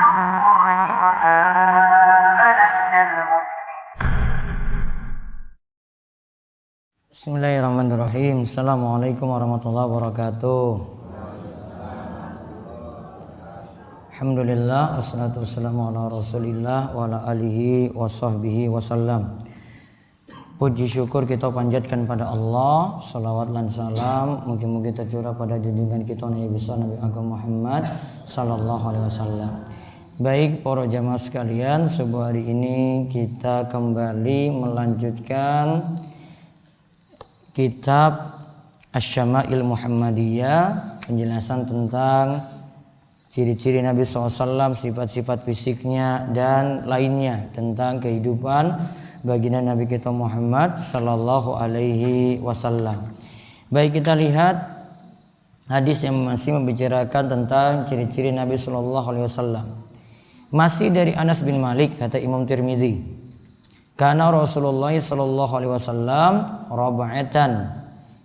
Bismillahirrahmanirrahim. Assalamualaikum warahmatullahi wabarakatuh. Alhamdulillah, wassalatu wassalamu ala rasulillah wa ala alihi wa sahbihi wasallam. Puji syukur kita panjatkan pada Allah, salawat dan salam mugi-mugi tercurah pada junjungan kita Nabi besar Nabi Agung Muhammad sallallahu alaihi wasallam. Baik para jamaah sekalian, sebuah hari ini kita kembali melanjutkan kitab Asy-Syama'il Muhammadiyah, penjelasan tentang ciri-ciri Nabi SAW, sifat-sifat fisiknya dan lainnya tentang kehidupan baginda Nabi kita Muhammad sallallahu alaihi wasallam. Baik, kita lihat hadis yang masih membicarakan tentang ciri-ciri Nabi sallallahu alaihi wasallam. Masih dari Anas bin Malik, kata Imam Tirmizi, karena Rasulullah sallallahu alaihi wasallam rab'atan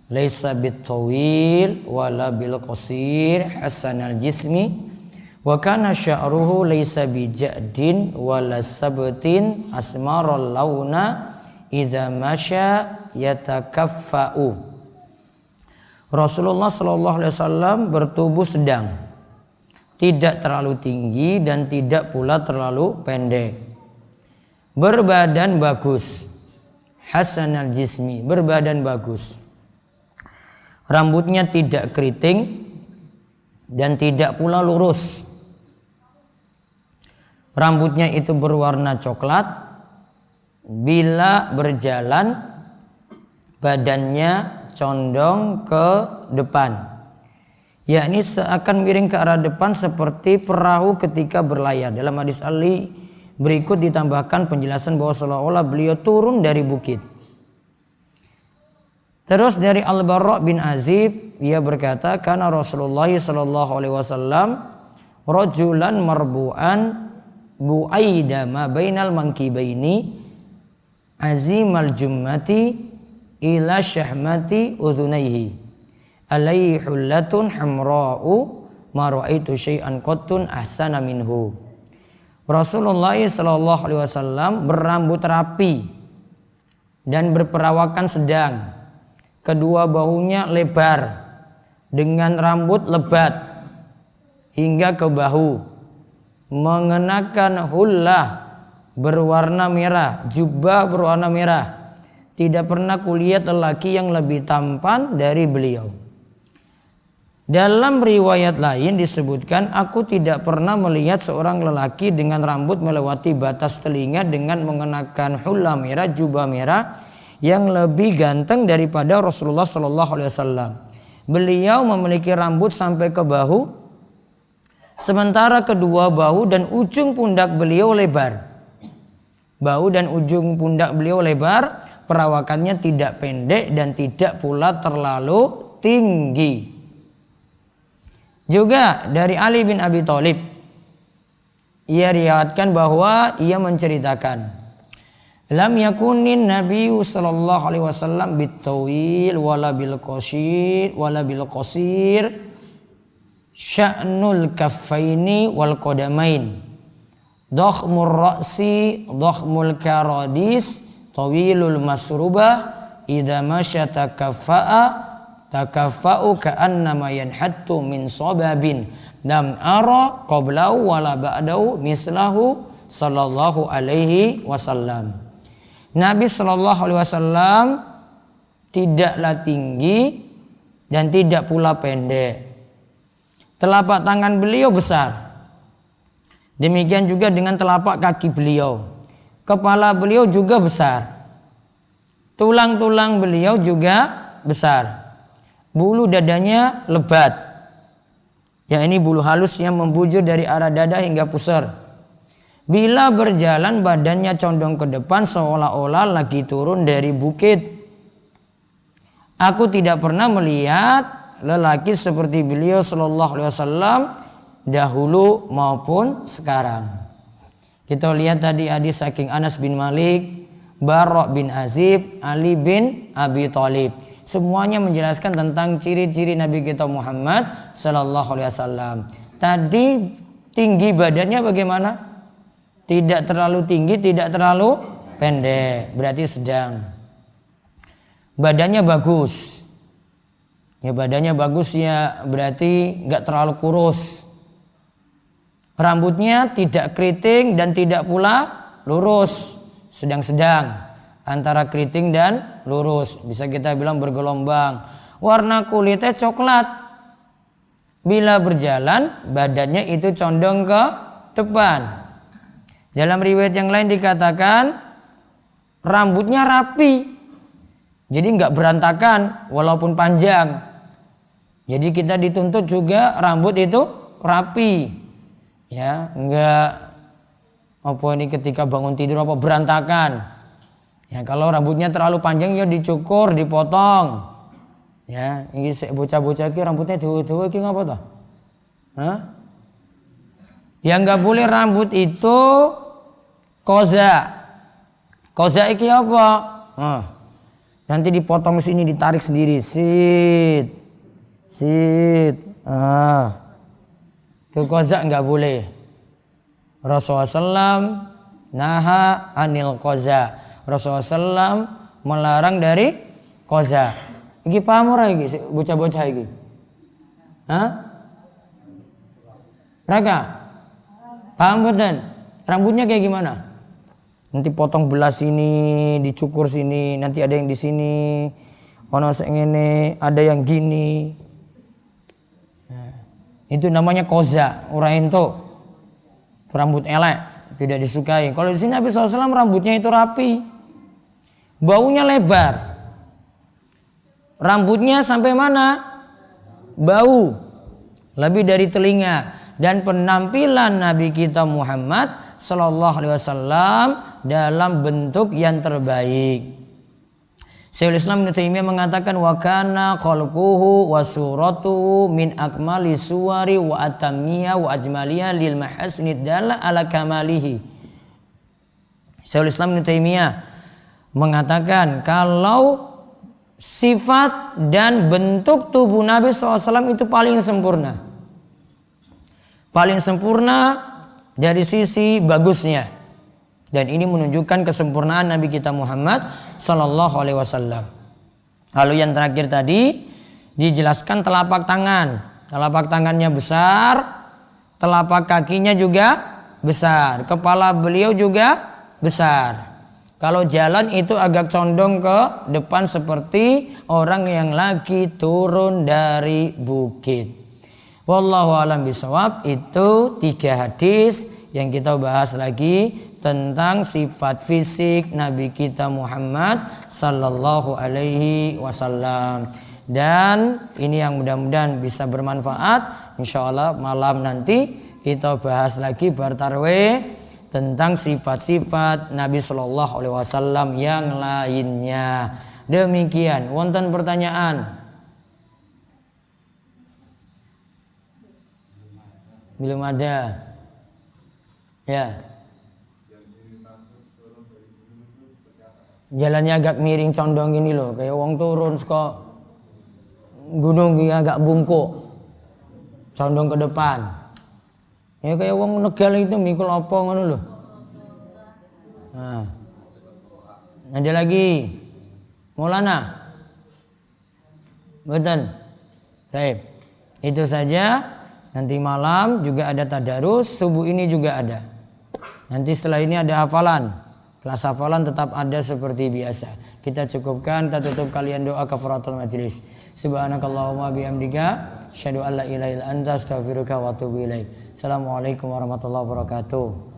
laisa bit-tawil wala bil qasir hasanal jismi wa kana sya'ruhu laisa bijadin wala sabtin asmaral launa idza masya yatakaffa'u. Rasulullah sallallahu alaihi wasallam bertubuh sedang, tidak terlalu tinggi dan tidak pula terlalu pendek. Berbadan bagus, hasanal jismi, berbadan bagus. Rambutnya tidak keriting dan tidak pula lurus. Rambutnya itu berwarna coklat. Bila berjalan, badannya condong ke depan, yakni seakan miring ke arah depan seperti perahu ketika berlayar. Dalam hadis Ali berikut ditambahkan penjelasan bahwa seolah-olah beliau turun dari bukit. Terus dari Al-Barra bin Azib, ia berkata, karena Rasulullah sallallahu alaihi wasallam rajulan marbu'an bu'aida ma bainal mankibaini azimal jummati ila syahmati udhunaihi alaihi hullatun hamra'u ma ra'aitu syai'an qattun ahsana minhu. Rasulullah sallallahu alaihi wasallam berambut rapi dan berperawakan sedang. Kedua bahunya lebar dengan rambut lebat hingga ke bahu. Mengenakan hullah berwarna merah, jubah berwarna merah. Tidak pernah kulihat lelaki yang lebih tampan dari beliau. Dalam riwayat lain disebutkan, aku tidak pernah melihat seorang lelaki dengan rambut melewati batas telinga dengan mengenakan hullah merah, jubah merah yang lebih ganteng daripada Rasulullah sallallahu alaihi wasallam. Beliau memiliki rambut sampai ke bahu, sementara kedua bahu dan ujung pundak beliau lebar. Bahu dan ujung pundak beliau lebar, perawakannya tidak pendek dan tidak pula terlalu tinggi. Juga dari Ali bin Abi Thalib, ia riwayatkan bahwa ia menceritakan, lam yakunin nabiyyu sallallahu alaihi wasallam bitawil wala bil qasir sya'nul kaffaini wal qadamain dhakhmur ra'si dhakhmul karadis tawilul masrubah idza masya takaffa'u ka'annama yanhattu min sababin lam ara qablahu wala ba'dahu mislahu sallallahu alaihi wasallam. Nabi sallallahu alaihi wasallam tidaklah tinggi dan tidak pula pendek. Telapak tangan beliau besar. Demikian juga dengan telapak kaki beliau. Kepala beliau juga besar. Tulang-tulang beliau juga besar. Bulu dadanya lebat, ya ini bulu halus yang membujur dari arah dada hingga pusar. Bila berjalan badannya condong ke depan seolah-olah lagi turun dari bukit. Aku tidak pernah melihat lelaki seperti beliau sallallahu alaihi wasallam dahulu maupun sekarang. Kita lihat tadi hadis saking Anas bin Malik, Barra bin Azib, Ali bin Abi Thalib. Semuanya menjelaskan tentang ciri-ciri Nabi kita Muhammad sallallahu alaihi wasallam. Tadi tinggi badannya bagaimana? Tidak terlalu tinggi, tidak terlalu pendek, berarti sedang. Badannya bagus. Ya badannya bagus ya berarti nggak terlalu kurus. Rambutnya tidak keriting dan tidak pula lurus, sedang-sedang antara keriting dan lurus. Bisa kita bilang bergelombang. Warna kulitnya coklat. Bila berjalan badannya itu condong ke depan. Dalam riwayat yang lain dikatakan rambutnya rapi. Jadi nggak berantakan walaupun panjang. Jadi kita dituntut juga rambut itu rapi, ya, enggak apa ini ketika bangun tidur apa berantakan. Ya kalau rambutnya terlalu panjang ya dicukur, dipotong. Ya, ini bocah-bocah iki rambutnya dawa-dawa iki ngapa toh? Hah? Yang enggak boleh rambut itu koza. Koza iki apa? Nanti dipotong sini ditarik sendiri, sit. Itu kozak nggak boleh. Rasulullah SAW naha anil koza. Rasulullah SAW melarang dari koza. Iki paham ora iki bocah-bocah iki? Hah? Raka? Paham mboten? Rambutnya kayak gimana? Nanti potong belah sini, dicukur sini, nanti ada yang di sini. Ono sing ngene, ada yang gini. Itu namanya koza, ora ento. Rambut elek, tidak disukai. Kalau di sini Nabi SAW rambutnya itu rapi. Baunya lebar. Rambutnya sampai mana? Bau. Lebih dari telinga. Dan penampilan Nabi kita Muhammad sallallahu alaihi wasallam dalam bentuk yang terbaik. Syekhul Islam Ibnu Taimiyah mengatakan wa kana khalquhu wa suratuhu min akmali suwari wa atammiya wa ajmaliya lil mahasnid dalla ala kamalihi. Syekhul Islam Ibnu Taimiyah mengatakan kalau sifat dan bentuk tubuh Nabi SAW itu paling sempurna. Paling sempurna dari sisi bagusnya. Dan ini menunjukkan kesempurnaan Nabi kita Muhammad sallallahu alaihi wasallam. Lalu yang terakhir tadi dijelaskan telapak tangan. Telapak tangannya besar, telapak kakinya juga besar, kepala beliau juga besar. Kalau jalan itu agak condong ke depan seperti orang yang lagi turun dari bukit. Wallahu a'lam bishawab. Itu 3 hadis yang kita bahas lagi tentang sifat fisik Nabi kita Muhammad sallallahu alaihi wasallam. Dan ini yang mudah-mudahan bisa bermanfaat. Insyaallah malam nanti kita bahas lagi bertarwih tentang sifat-sifat Nabi sallallahu alaihi wasallam yang lainnya. Demikian. Wonten pertanyaan? Belum ada. Ya. Jalannya agak miring condong ini loh, kayak wong turun saka gunung agak bungkuk. Condong ke depan. Ya kayak wong negal itu mikul apa ngono loh. Nah. Ada lagi. Maulana. Betul. Baik. Itu saja. Nanti malam juga ada tadarus, subuh ini juga ada. Nanti setelah ini ada hafalan. Kelas hafalan tetap ada seperti biasa. Kita cukupkan, kita tutup kalian doa kafaratul majlis. Subhanakallahumma bihamdika asyhadu an la ilaha illa anta astaghfiruka wa atubu ilaik. Assalamualaikum warahmatullahi wabarakatuh.